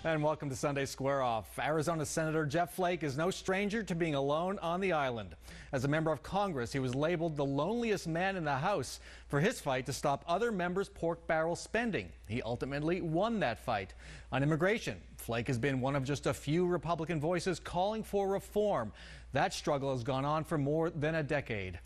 And welcome to Sunday Square Off. Arizona Senator Jeff Flake is no stranger to being alone on the island. As a member of Congress, he was labeled the loneliest man in the House for his fight to stop other members' pork barrel spending. He ultimately won that fight. On immigration, Flake has been one of just a few Republican voices calling for reform. That struggle has gone on for more than a decade.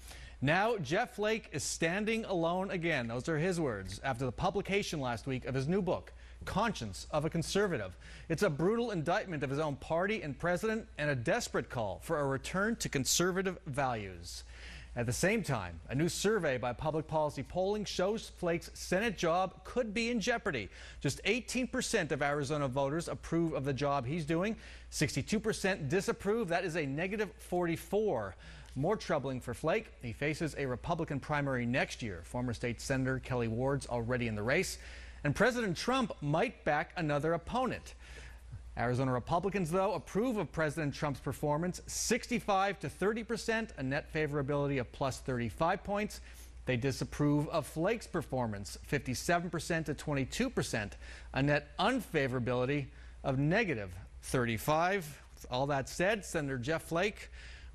Now, Jeff Flake is standing alone again. Those are his words after the publication last week of his new book, Conscience of a Conservative. It's a brutal indictment of his own party and president and a desperate call for a return to conservative values. At the same time, a new survey by Public Policy Polling shows Flake's Senate job could be in jeopardy. Just 18% of Arizona voters approve of the job he's doing. 62% disapprove. That is a negative 44. More troubling for Flake, he faces a Republican primary next year. Former state senator Kelly Ward's already in the race. And President Trump might back another opponent. Arizona Republicans, though, approve of President Trump's performance 65 to 30%, a net favorability of plus 35 points. They disapprove of Flake's performance 57% to 22%, a net unfavorability of negative 35. With all that said, Senator Jeff Flake,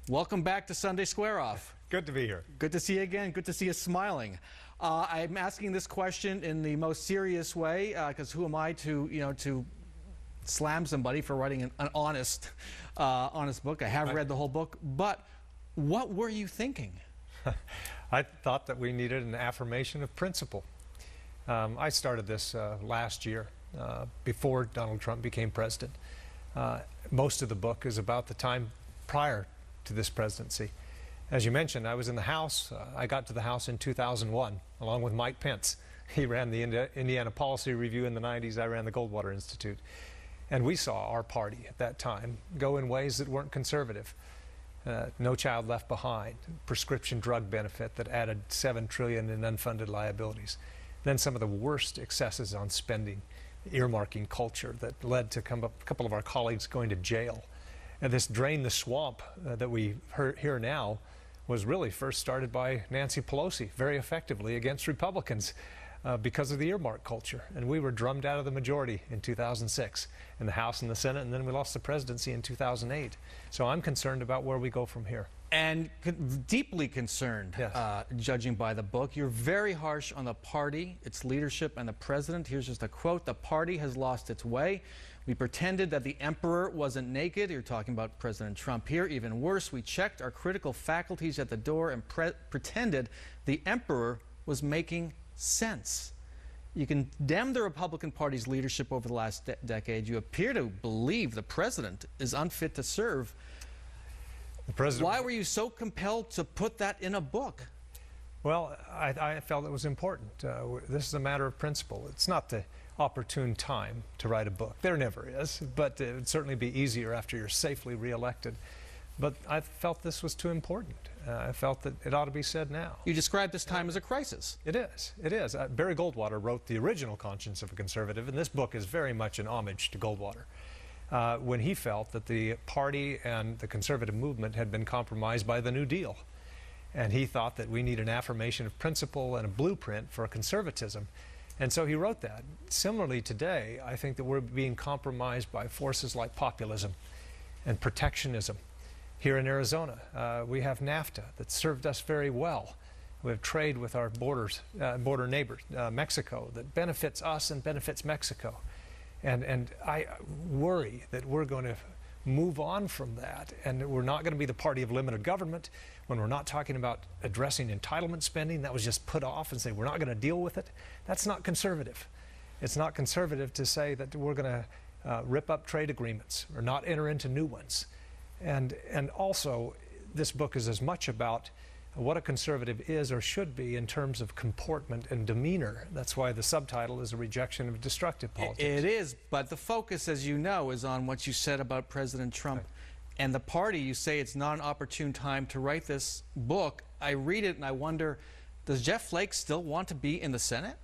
welcome back to Sunday Square Off. Good to be here. Good to see you again. Good to see you smiling. I'm asking this question in the most serious way because who am I to slam somebody for writing an honest book? I have read the whole book, but what were you thinking? I thought that we needed an affirmation of principle. I started this last year before Donald Trump became president. Most of the book is about the time prior to this presidency. As you mentioned, I was in the House. I got to the House in 2001, along with Mike Pence. He ran the Indiana Policy Review in the 90s. I ran the Goldwater Institute. And we saw our party at that time go in ways that weren't conservative. No Child Left Behind, prescription drug benefit that added $7 trillion in unfunded liabilities. Then some of the worst excesses on spending, earmarking culture that led to a couple of our colleagues going to jail. And this drain the swamp that we hear now was really first started by Nancy Pelosi very effectively against Republicans because of the earmark culture. And we were drummed out of the majority in 2006 in the House and the Senate, and then we lost the presidency in 2008. So I'm concerned about where we go from here. And deeply concerned, yes. Judging by the book. You're very harsh on the party, its leadership, and the president. Here's just a quote: "The party has lost its way. We pretended that the emperor wasn't naked." You're talking about President Trump here. Even worse, we checked our critical faculties at the door and pretended the emperor was making sense. You condemn the Republican Party's leadership over the last decade. You appear to believe the president is unfit to serve. Why were you so compelled to put that in a book? Well, I felt it was important. This is a matter of principle. It's not the opportune time to write a book. There never is, but it would certainly be easier after you're safely reelected. But I felt this was too important. I felt that it ought to be said now. You described this time as a crisis. It is. It is. Barry Goldwater wrote the original Conscience of a Conservative, and this book is very much an homage to Goldwater. When he felt that the party and the conservative movement had been compromised by the New Deal. And he thought that we need an affirmation of principle and a blueprint for conservatism. And so he wrote that. Similarly today, I think that we're being compromised by forces like populism and protectionism. Here in Arizona, we have NAFTA that served us very well. We have trade with our border neighbors, Mexico, that benefits us and benefits Mexico. And I worry that we're going to move on from that, and we're not going to be the party of limited government when we're not talking about addressing entitlement spending. That was just put off and say we're not going to deal with it. That's not conservative. It's not conservative to say that we're going to rip up trade agreements or not enter into new ones. And also, this book is as much about what a conservative is or should be in terms of comportment and demeanor. That's why the subtitle is a rejection of destructive politics. It is, but the focus, as you know, is on what you said about President Trump and the party. You say it's not an opportune time to write this book. I read it and I wonder, does Jeff Flake still want to be in the Senate?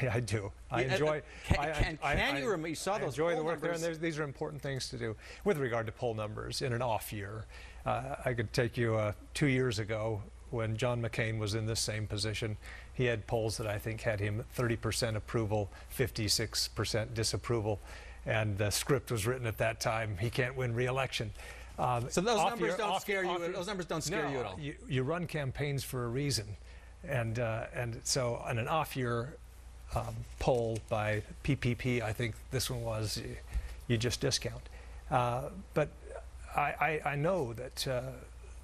I do. I enjoy. You saw those enjoy the work there, and these are important things to do. With regard to poll numbers in an off year, I could take you 2 years ago when John McCain was in this same position. He had polls that I think had him 30% approval, 56% disapproval. and the script was written at that time. He can't win re-election. So those numbers don't scare you. Those numbers don't scare you at all. You run campaigns for a reason, and so on an off-year poll by PPP, I think this one was, you just discount. But I know that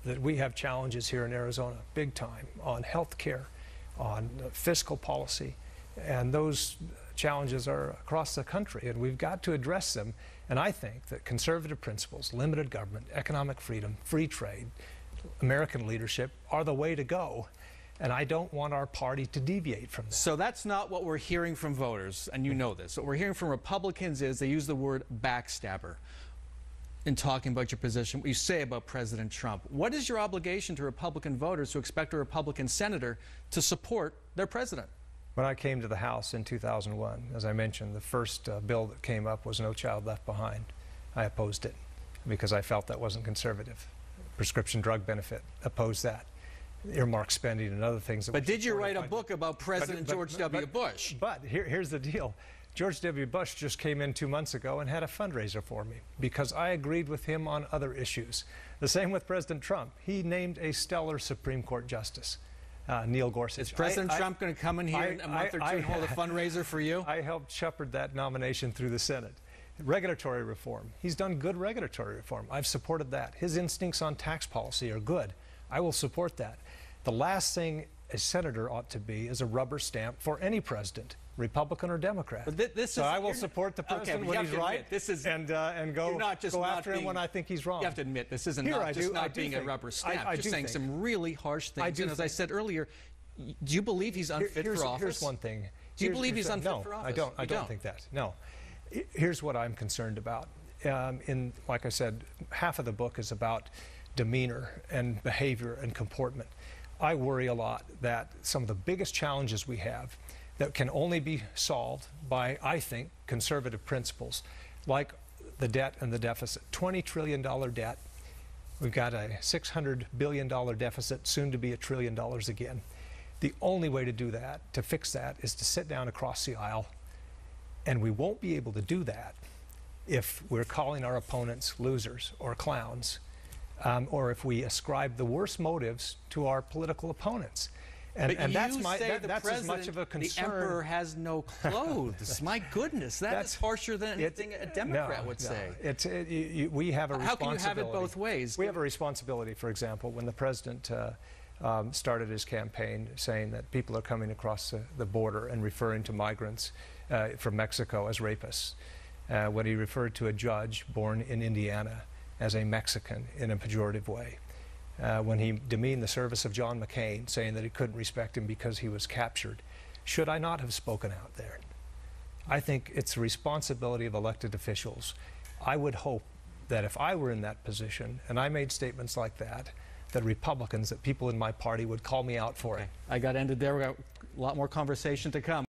that we have challenges here in Arizona, big time, on health care, on fiscal policy, and those challenges are across the country, and we've got to address them. And I think that conservative principles, limited government, economic freedom, free trade, American leadership are the way to go. And I don't want our party to deviate from that. So that's not what we're hearing from voters, and you know this. What we're hearing from Republicans is they use the word backstabber in talking about your position, what you say about President Trump. What is your obligation to Republican voters who expect a Republican senator to support their president? When I came to the House in 2001, as I mentioned, the first bill that came up was No Child Left Behind. I opposed it because I felt that wasn't conservative. Prescription drug benefit, opposed that. Earmark spending and other things. But did you write a book about President George W. Bush? But here's the deal. George W. Bush just came in 2 months ago and had a fundraiser for me because I agreed with him on other issues. The same with President Trump. He named a stellar Supreme Court justice. Neil Gorsuch. Is President Trump going to come in here in a month or two and hold a fundraiser for you? I helped shepherd that nomination through the Senate. Regulatory reform. He's done good regulatory reform. I've supported that. His instincts on tax policy are good. I will support that. The last thing a senator ought to be is a rubber stamp for any president, Republican or Democrat. But so I will support the president when he's right, and go after him when I think he's wrong. You have to admit, this isn't just not being a rubber stamp. You're saying some really harsh things. And as I said earlier, do you believe he's unfit for office? Here's one thing. Do you believe he's unfit for office? I don't think that. No. Here's what I'm concerned about. Like I said, half of the book is about demeanor and behavior and comportment. I worry a lot that some of the biggest challenges we have that can only be solved by, I think, conservative principles, like the debt and the deficit. $20 trillion debt. We've got a $600 billion deficit, soon to be $1 trillion again. The only way to do that, to fix that, is to sit down across the aisle, and we won't be able to do that if we're calling our opponents losers or clowns, or if we ascribe the worst motives to our political opponents. And that's as much of a concern. The emperor has no clothes. My goodness, that's harsher than anything a Democrat would say. We have a responsibility. How can you have it both ways? We have a responsibility. For example, when the president started his campaign saying that people are coming across the border and referring to migrants from Mexico as rapists, when he referred to a judge born in Indiana as a Mexican in a pejorative way, when he demeaned the service of John McCain, saying that he couldn't respect him because he was captured. Should I not have spoken out there? I think it's the responsibility of elected officials. I would hope that if I were in that position and I made statements like that, that Republicans, that people in my party would call me out for it. I got ended there. We got a lot more conversation to come.